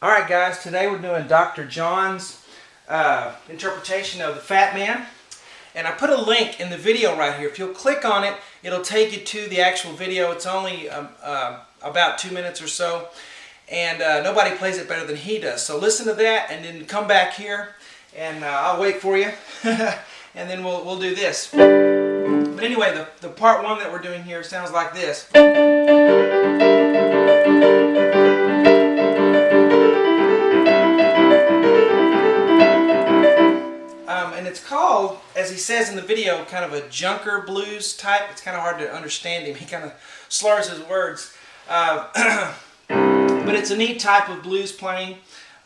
Alright guys, today we're doing Dr. John's interpretation of the Fat Man. And I put a link in the video right here. If you'll click on it, it'll take you to the actual video. It's only about 2 minutes or so. And nobody plays it better than he does. So listen to that and then come back here and I'll wait for you. And then we'll do this. But anyway, the part one that we're doing here sounds like this. And it's called, as he says in the video, kind of a junker blues type. It's kind of hard to understand him. He kind of slurs his words. But it's a neat type of blues playing.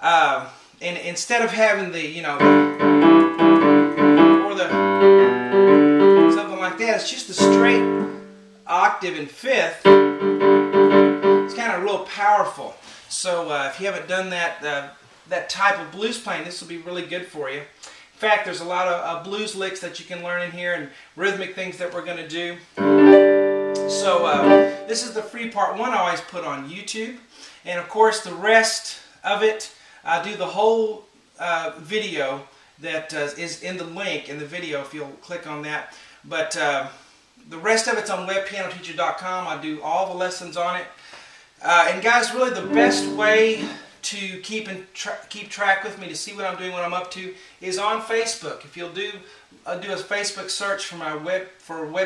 And instead of having the, you know, or the, something like that, it's just a straight octave in fifth. It's kind of real powerful. So if you haven't done that type of blues playing, this will be really good for you. In fact, there's a lot of blues licks that you can learn in here and rhythmic things that we're going to do. So this is the free part one I always put on YouTube. And of course the rest of it, I do the whole video that is in the link in the video if you'll click on that. But the rest of it's on webpianoteacher.com. I do all the lessons on it. And guys, really the best way to keep track with me, to see what I'm doing, what I'm up to, is on Facebook. If you'll do a Facebook search for my Web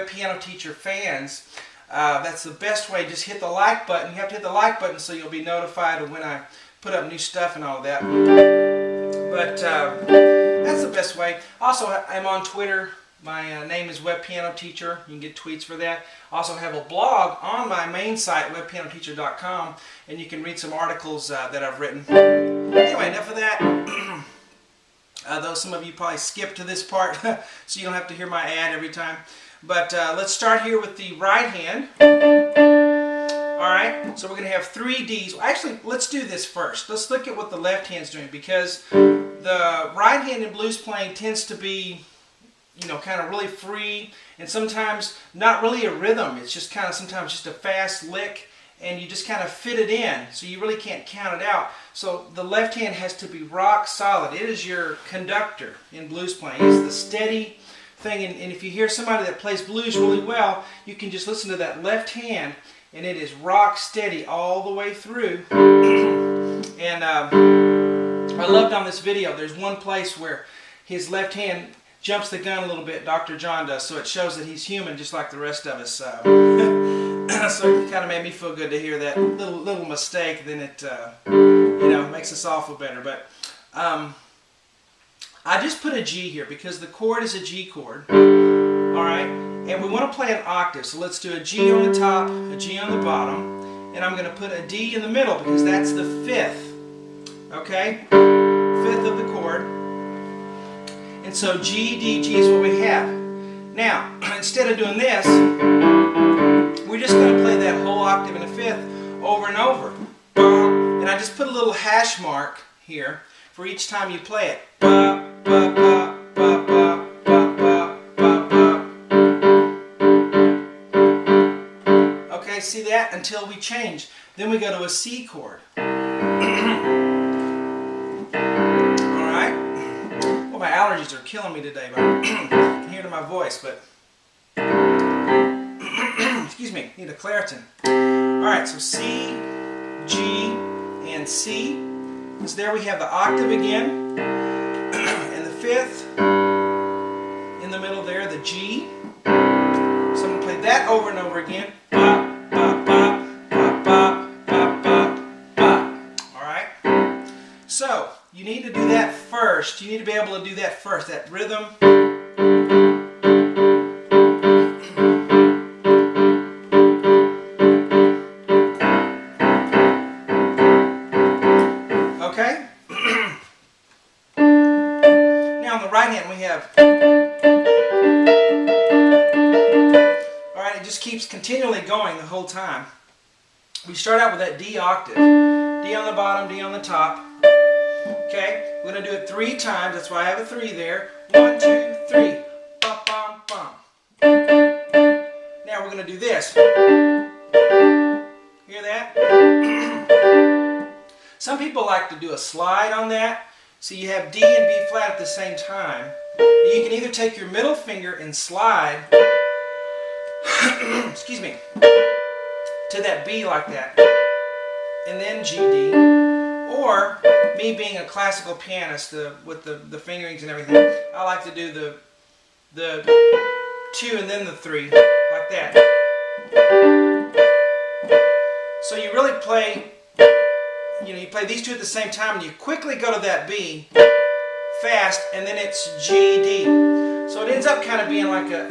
Piano Teacher fans, that's the best way. Just hit the like button. You have to hit the like button so you'll be notified of when I put up new stuff and all of that. But that's the best way. Also, I'm on Twitter. My name is Web Piano Teacher. You can get tweets for that. I also have a blog on my main site, webpianoteacher.com, and you can read some articles that I've written. Anyway, enough of that. Though some of you probably skip to this part, so you don't have to hear my ad every time. But let's start here with the right hand. Alright, so we're going to have 3 Ds. Actually, let's do this first. Let's look at what the left hand's doing, because the right hand in blues playing tends to be, you know, kind of really free, and sometimes not really a rhythm. It's just kind of sometimes just a fast lick, and you just kind of fit it in, so you really can't count it out. So the left hand has to be rock solid. It is your conductor in blues playing. It's the steady thing, and if you hear somebody that plays blues really well, you can just listen to that left hand, and it is rock steady all the way through. And I loved on this video, there's one place where his left hand jumps the gun a little bit, Dr. John does, so it shows that he's human just like the rest of us. So it kind of made me feel good to hear that little mistake. Then it you know, makes us all feel better. But I just put a G here because the chord is a G chord. Alright, and we want to play an octave, so let's do a G on the top, a G on the bottom, and I'm going to put a D in the middle because that's the fifth. Okay, fifth of the chord. And so G, D, G is what we have. Now, instead of doing this, we're just going to play that whole octave in the fifth over and over. And I just put a little hash mark here for each time you play it. Okay, see that? Until we change. Then we go to a C chord. My allergies are killing me today, but I can hear it in my voice, but excuse me, need a Claritin. Alright, so C, G, and C. So there we have the octave again, and the fifth, in the middle there, the G. So I'm going to play that over and over again. Alright, so you need to do that first. You need to be able to do that first, that rhythm. Okay? Now on the right hand we have, alright, it just keeps continually going the whole time. We start out with that D octave. D on the bottom, D on the top. Okay, we're going to do it 3 times. That's why I have a 3 there. 1, 2, 3. Bum, bum, bum. Now we're going to do this. Hear that? Some people like to do a slide on that. So you have D and B flat at the same time. You can either take your middle finger and slide, excuse me, to that B like that, and then G, D. Or, me being a classical pianist with the fingerings and everything, I like to do the 2 and then the 3, like that. So you really play, you play these 2 at the same time, and you quickly go to that B, fast, and then it's G, D. So it ends up kind of being like a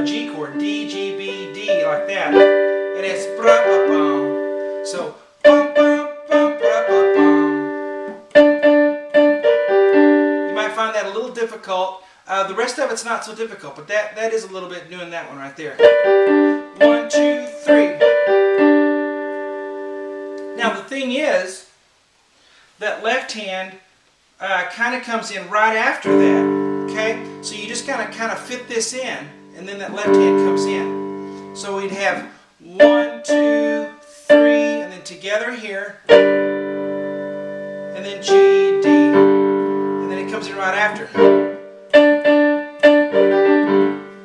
G chord, D, G, B, D, like that. And it's bra-ba-bum. So, bum, bum, bum, bra-ba-bum. You might find that a little difficult. The rest of it's not so difficult, but that is a little bit doing that one right there. 1, 2, 3. Now the thing is, that left hand kind of comes in right after that. Okay, so you just kind of fit this in, and then that left hand comes in. So we'd have 1, 2, 3, and then together here, and then G, D, and then it comes in right after.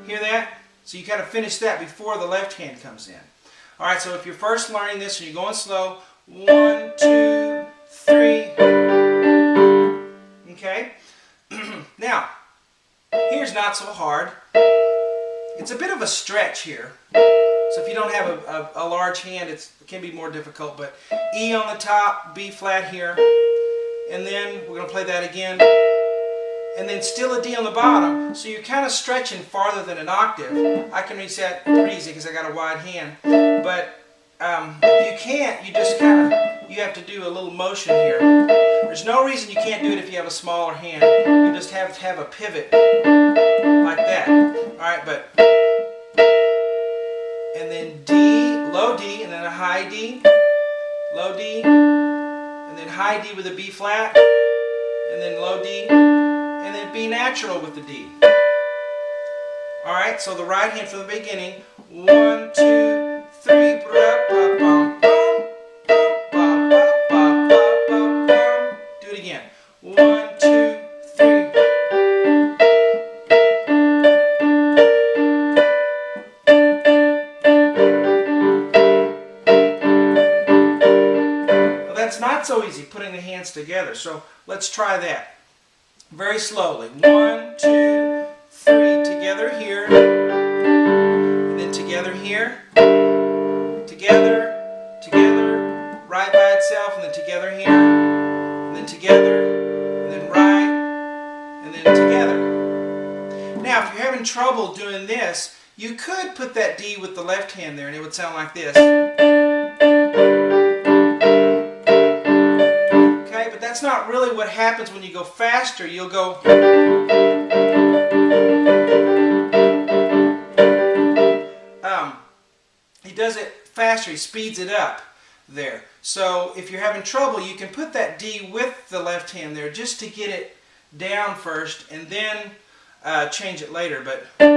Hear that? So you kind of finish that before the left hand comes in. All right, so if you're first learning this and you're going slow, 1, 2, 3. Okay? Now, here's not so hard. It's a bit of a stretch here. So if you don't have a large hand, it can be more difficult. But E on the top, B flat here. And then we're going to play that again. And then still a D on the bottom. So you're kind of stretching farther than an octave. I can reach that pretty easy because I got a wide hand. But if you can't, you just kind of, you have to do a little motion here. There's no reason you can't do it if you have a smaller hand. You just have to have a pivot like that. Alright, but, and then D, low D, and then a high D, low D, and then high D with a B flat, and then low D, and then B natural with the D. Alright, so the right hand from the beginning, 1, 2, 3, bra-ba-bum. Do it again. 1, 2, 3. Well, that's not so easy, putting the hands together. So let's try that. Very slowly. 1, 2, 3. Together here. And then together here. Together. Together. Right by itself. And then together here. And then together. And then right. And then together. Now, if you're having trouble doing this, you could put that D with the left hand there, and it would sound like this. Okay, but that's not really what happens when you go faster. You'll go. He does it faster. He speeds it up there. So if you're having trouble, you can put that D with the left hand there just to get it down first, and then change it later. But so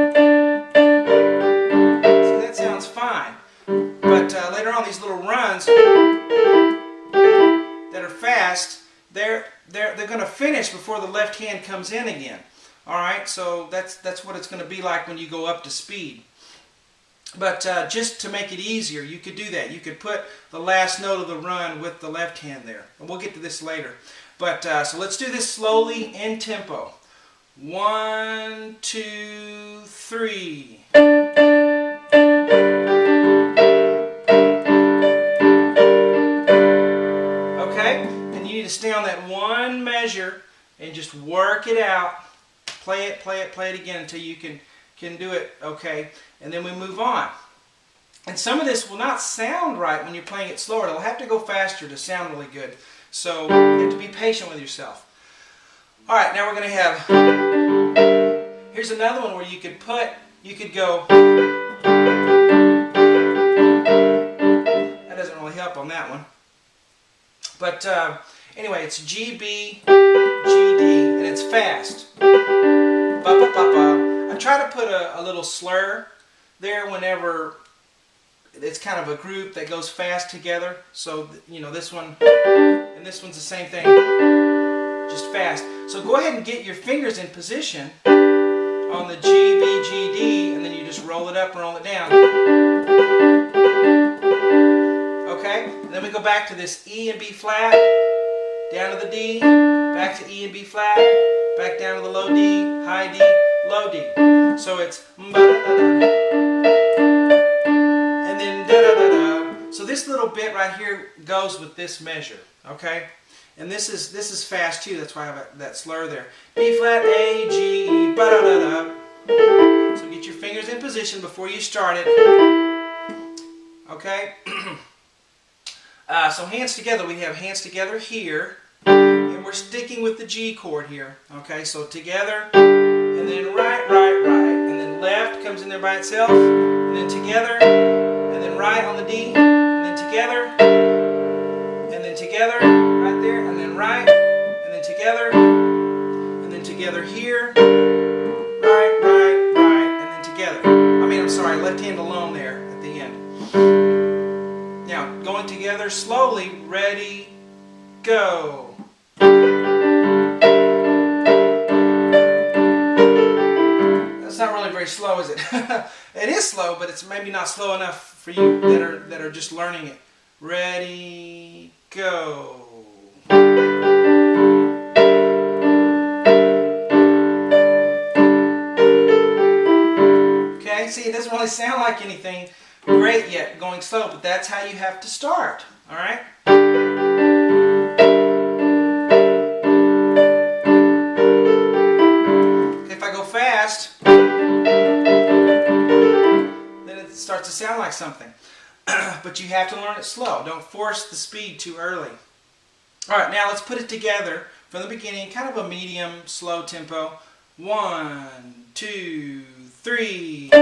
that sounds fine. But later on, these little runs that are fast, they're going to finish before the left hand comes in again. All right, so that's what it's going to be like when you go up to speed. But just to make it easier, you could do that. You could put the last note of the run with the left hand there. And we'll get to this later. But so let's do this slowly in tempo. 1, 2, 3. Okay? And you need to stay on that one measure and just work it out. Play it, play it, play it again until you can do it, okay? And then we move on. And some of this will not sound right when you're playing it slower. It'll have to go faster to sound really good. So you have to be patient with yourself. All right, now we're going to have, here's another one where you could go, that doesn't really help on that one. But anyway, it's G, B, G, D, and it's fast. Ba-ba-ba-ba. I try to put a little slur there whenever it's kind of a group that goes fast together. So, you know, this one and and this one's the same thing, just fast. So go ahead and get your fingers in position on the G, B, G, D, and then you just roll it up and roll it down. Okay? And then we go back to this E and B flat, down to the D, back to E and B flat, back down to the low D, high D, low D. So it's and then da-da-da-da. So this little bit right here goes with this measure, okay? And this is fast too, that's why I have that slur there. B flat, A, G, E, ba-da-da-da. So get your fingers in position before you start it. Okay? So hands together, we have hands together here. And we're sticking with the G chord here. Okay, so together, and then right, right, right. And then left comes in there by itself. And then together, and then right on the D. And then together, and then together, right there. And then right, and then together, and then together here. Right, right, right, and then together. I'm sorry, left hand alone there at the end. Now, going together slowly. Ready, go. That's not really very slow, is it? It is slow, but it's maybe not slow enough for you that are just learning it. Ready, go. Okay, see, it doesn't really sound like anything great yet going slow, but that's how you have to start. All right? If I go fast, then it starts to sound like something. But you have to learn it slow. Don't force the speed too early. All right, now let's put it together from the beginning, kind of a medium, slow tempo. 1, 2, 3. You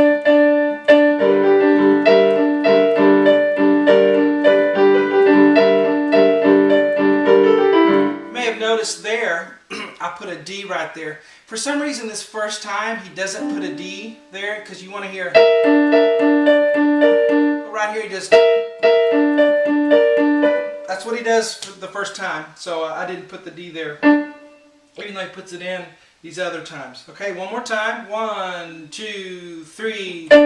may have noticed there, I put a D right there. For some reason, this first time, he doesn't put a D there because you want to hear. Right here, he just. That's what he does for the first time. So I didn't put the D there, even though he puts it in these other times. Okay, one more time. 1, 2, 3. I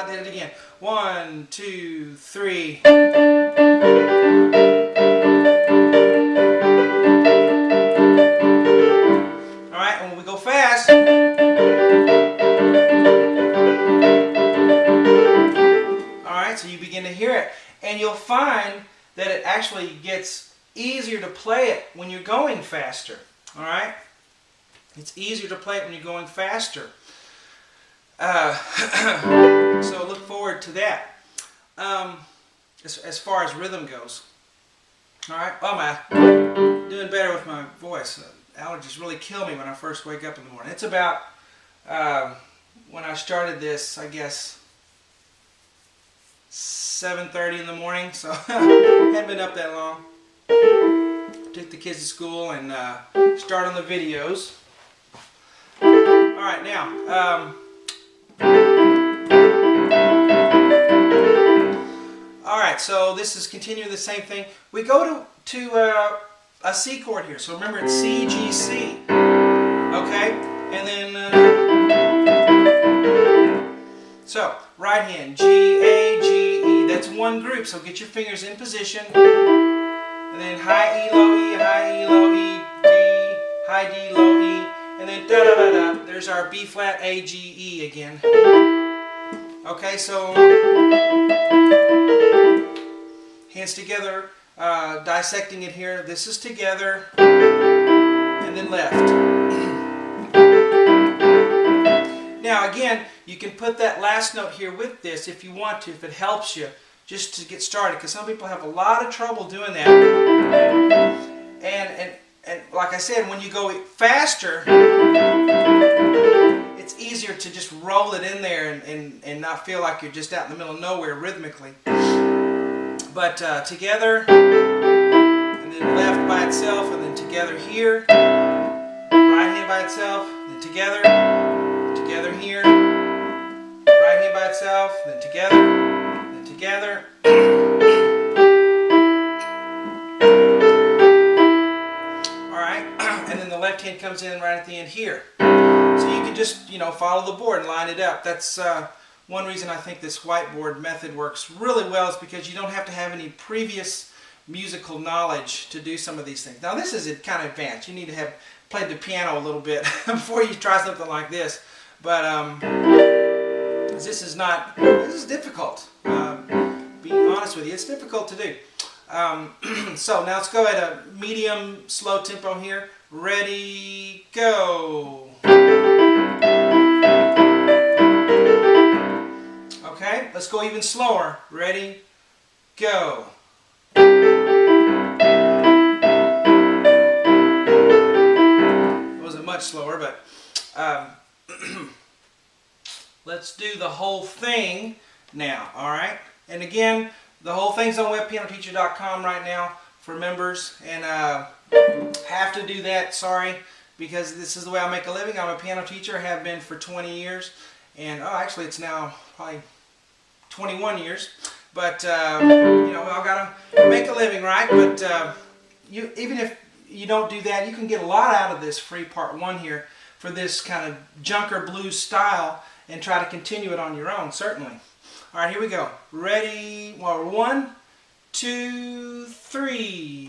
did it again. 1, 2, 3. Alright, and when we go fast, alright, so you begin to hear it. And you'll find that it actually gets easier to play it when you're going faster. Alright? It's easier to play it when you're going faster. So look forward to that. As far as rhythm goes. Alright? Oh, I'm doing better with my voice. Allergies really kill me when I first wake up in the morning. It's about, when I started this, I guess, 7:30 in the morning. So, hadn't been up that long. Took the kids to school and start on the videos. Alright, now, alright, so this is continuing the same thing. We go to a C chord here. So remember, it's C, G, C. Okay? And then, so, right hand, G, A, G, E. That's one group, so get your fingers in position. And then high E, low E, high E, low E, D, high D, low E. And then da-da-da-da. There's our B flat, A, G, E again. Okay, so hands together, dissecting it here. This is together, and then left. Now again, you can put that last note here with this if you want to, if it helps you, just to get started, because some people have a lot of trouble doing that. And like I said, when you go faster, it's easier to just roll it in there and not feel like you're just out in the middle of nowhere rhythmically. But together, and then left by itself, and then together here, right hand by itself, then together here, right hand by itself, then together, comes in right at the end here. So you can just, you know, follow the board and line it up. That's one reason I think this whiteboard method works really well, is because you don't have to have any previous musical knowledge to do some of these things. Now this is kind of advanced. You need to have played the piano a little bit before you try something like this. But this is difficult. Being honest with you, it's difficult to do. So now let's go at a medium slow tempo here. Ready, go. Okay, let's go even slower. Ready, go. It wasn't much slower, but let's do the whole thing now, alright? And again, the whole thing's on webpianoteacher.com right now for members, and have to do that, sorry, because this is the way I make a living. I'm a piano teacher, have been for 20 years, and actually it's now probably 21 years, but you know, we all gotta make a living, right? But even if you don't do that, you can get a lot out of this free part 1 here for this kind of junker blues style, and try to continue it on your own, certainly. All right, here we go. Ready? Well, 1, 2, 3.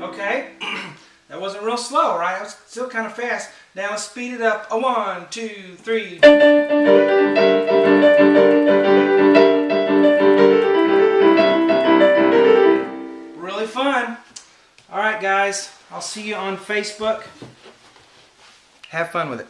Okay, that wasn't real slow, right? It was still kind of fast. Now let's speed it up. 1, 2, 3. Really fun. All right, guys. I'll see you on Facebook. Have fun with it.